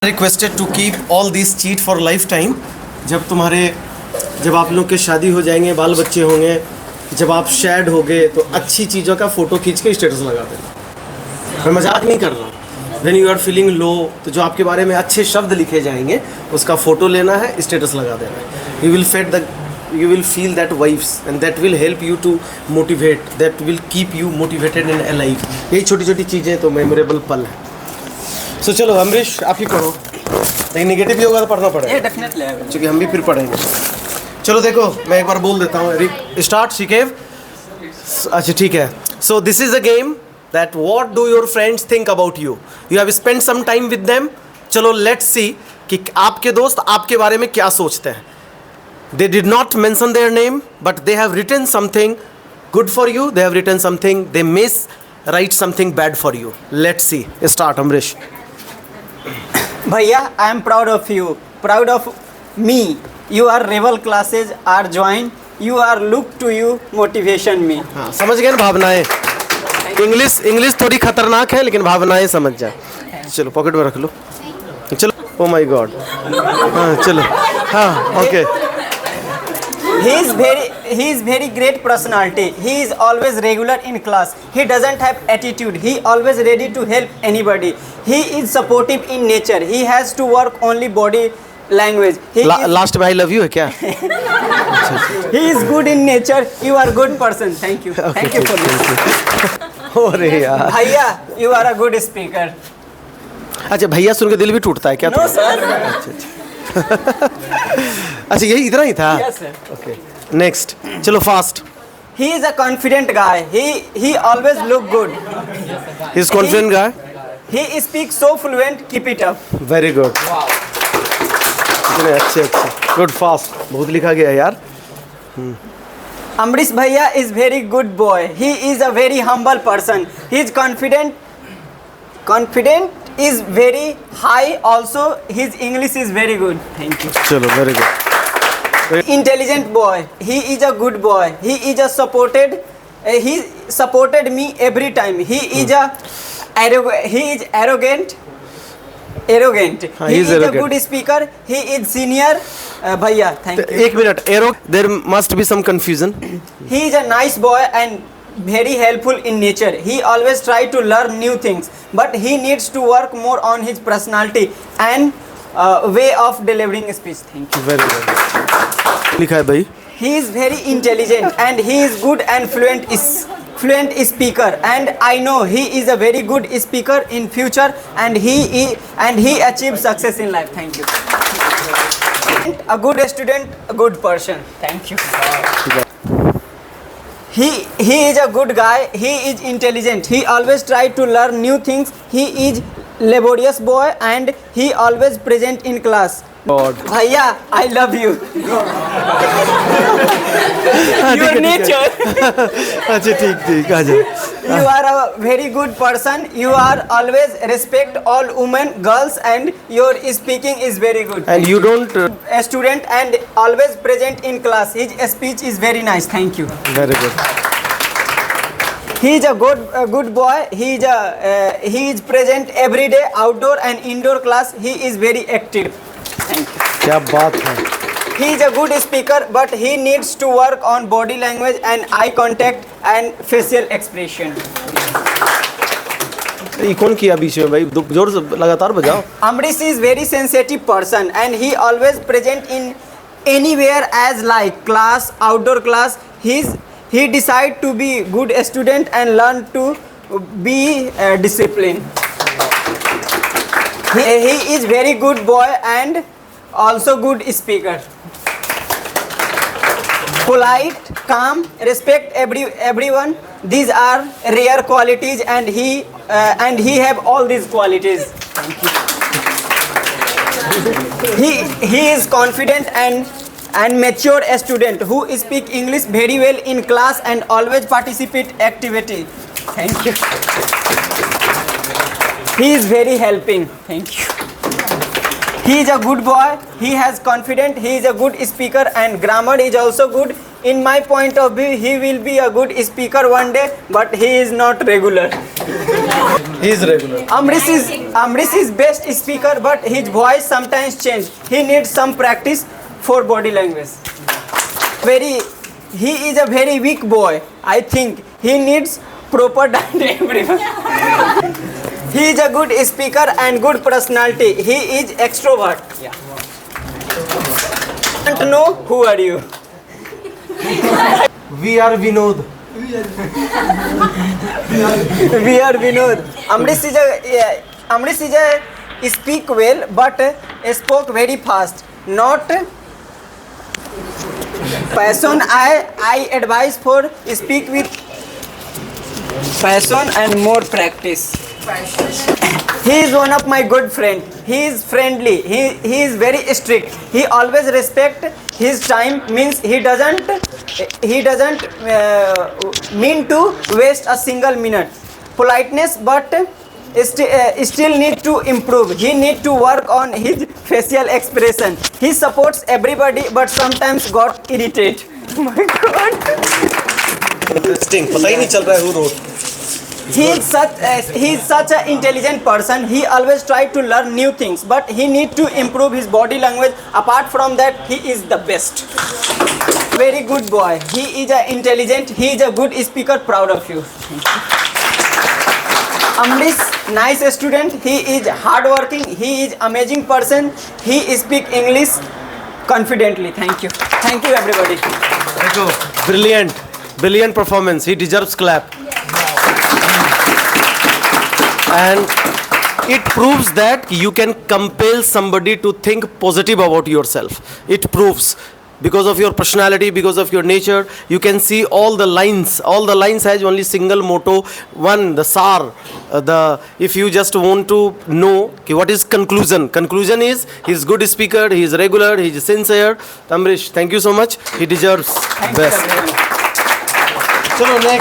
Requested to keep all this cheat for lifetime. जब आप लोग के शादी हो जाएंगे, बाल बच्चे होंगे, जब आप शैड होगे तो अच्छी चीज़ों का फ़ोटो खींच के स्टेटस लगा देना। मैं मजाक नहीं कर रहा हूँ। When you are feeling low, तो जो आपके बारे में अच्छे शब्द लिखे जाएंगे उसका फ़ोटो लेना है, स्टेटस लगा देना है। You will feel that vibes and that will help you to motivate, that will keep you motivated in a life. यही छोटी छोटी चीज़ें तो मेमोरेबल पल है। सो चलो अमरीश, आप ही पढ़ो। लेकिन नेगेटिव भी होगा तो पढ़ना पड़ेगा, डेफिनेटली, क्योंकि हम भी फिर पढ़ेंगे। चलो देखो, मैं एक बार बोल देता हूँ। स्टार्ट शिकेव। अच्छा ठीक है। So this is a game that what do your friends think about you, you have spend some time with them. चलो लेट्स सी कि आपके दोस्त आपके बारे में क्या सोचते हैं। They did not mention their name but they have written something good for you, they have written something, they miss write something bad for you. Let's see. Start Amrish. भैया, I am proud of you, proud of me. You are rebel classes are join, you are look to you motivation me. हाँ, समझ गए ना भावनाएं। English थोड़ी खतरनाक है लेकिन भावनाएं समझ जाए। चलो पॉकेट में रख लो। चलो, ओ माय गॉड। हाँ चलो, हाँ okay. He is very great personality. He is always regular in class. He doesn't have attitude. He always ready to help anybody. He is supportive in nature. He has to work only body language. Last में I love you है क्या? He is good in nature. You are good person. Thank you. Thank you for this. अरे यार भैया, you are a good speaker. अच्छा, भैया सुन के दिल भी टूटता है क्या? No sir. अच्छा यही इतना ही था? Yes sir. Okay next. चलो fast. He is a confident guy. He always look good. He is confident guy. He speaks so fluent. Keep it up. Very good. इतने अच्छे गुड फास्ट। बहुत लिखा गया यार। Amrish Bhaiya is very good boy. He is a very humble person. He is confident. Confident is very high. Also, his English is very good. Thank you. चलो very good. Intelligent boy. He is a good boy. He is a supported. He supported me every time. He is arrogant. Arrogant. हाँ, he is is a arrogant. good speaker. He is senior. Bhaiya, thank you. एक minute, एरो there must be some confusion. He is a nice boy and very helpful in nature. He always try to learn new things, but he needs to work more on his personality and way of delivering speech. Thank you. Very good. लिखा है भाई। He is very intelligent and he is good and fluent speaker, and I know he is a very good speaker in future, and he achieves success in life. Thank you. A good student, a good person. Thank you. He is a good guy. He is intelligent. He always try to learn new things. He is laborious boy and he always present in class. God. Bhaiya, I love you. Your nature. अच्छा ठीक आ जाओ। You are a very good person. You are always respect all women, girls, and your speaking is very good. And you don't. A student and always present in class. His speech is very nice. Thank you. Very good. He is a good boy. He is present every day, outdoor and indoor class. He is very active. Thank you. क्या बात है। He is a good speaker, but he needs to work on body language and eye contact and facial expression. ये कौन किया बीच में भाई? जोर से लगातार बजाओ। Amrish is very sensitive person and he always present in anywhere as like class, outdoor class. He decide to be good student and learn to be disciplined. He is very good boy and also good speaker. Polite, calm, respect everyone. These are rare qualities, and he have all these qualities. He is confident and mature student who speak English very well in class and always participate activity. Thank you. He is very helping. Thank you. He is a good boy. He has confidence. He is a good speaker and grammar is also good. In my point of view, he will be a good speaker one day, but he is not regular. He is regular. Amrish is best speaker, but his voice sometimes change. He needs some practice for body language. He is a very weak boy. I think he needs proper diet. Everyone. He is a good speaker and good personality. He is extrovert. Yeah. I want to know who are you? We are Vinod. We are Vinod. Amrish is a speak well, but spoke very fast. Not passion. I advise for speak with passion and more practice. He is one of my good friend. He is friendly. He is very strict. He always respect his time. Means he doesn't mean to waste a single minute. Politeness, but still need to improve. He need to work on his facial expression. He supports everybody, but sometimes got irritated. Oh my God. Interesting. पता ही नहीं चल रहा है who wrote. He is such an intelligent person. He always try to learn new things, but he need to improve his body language. Apart from that, he is the best. Very good boy. He is a intelligent. He is a good speaker. Proud of you. Amrish, nice student. He is hardworking. He is amazing person. He speak English confidently. Thank you. Thank you, everybody. देखो, brilliant performance. He deserves clap. And it proves that you can compel somebody to think positive about yourself. It proves, because of your personality, because of your nature, you can see all the lines has only single motto, one, the sar. If you just want to know what is conclusion is he is good speaker, he is regular, he is sincere. Amrish, thank you so much. He deserves Thank best. you, everyone. Chalo next.